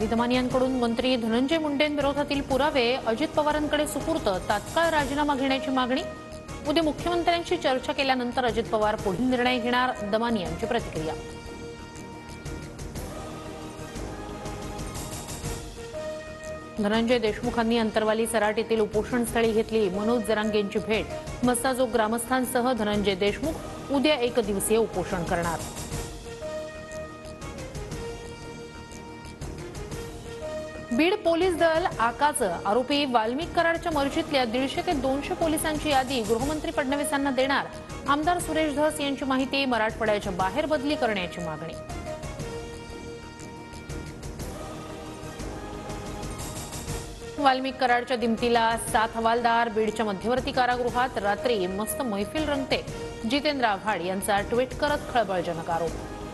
शहरी दमानियांकडून मंत्री धनंजय मुंडेंविरोधातील पुरावे अजित पवारांकडे सुपूर्त, तात्काळ राजीनामा घेण्याची मागणी। उद्या मुख्यमंत्र्यांशी चर्चा केल्यानंतर अजित पवार पुढील निर्णय घेणार, दमानियांची प्रतिक्रिया। धनंजय देशमुखांनी अंतरवाली सराट येथील उपोषणस्थळी घेतली मनोज जरांगेंची भेट। मस्साजोग ग्रामस्थांसह धनंजय देशमुख उद्या एक दिवसीय उपोषण करणार। बीड पोलीस दल आकाचं आरोपी वाल्मिक कराडच्या मर्जीतल्या 150 ते 200 पोलिसांची यादी गृहमंत्री फडणवीसांना देणार। आमदार सुरेश धस यांची माहिती, मराठवाड्याच्या बाहेर बदली करण्याची मागणी। वाल्मिक कराडच्या दिमतीला 7 हवालदार। बीडच्या मध्यवर्ती कारागृहात रात्री मस्त मैफिल रंगते। जितेंद्र आव्हाड यांचा ट्विट करत खळबळजनक आरोप।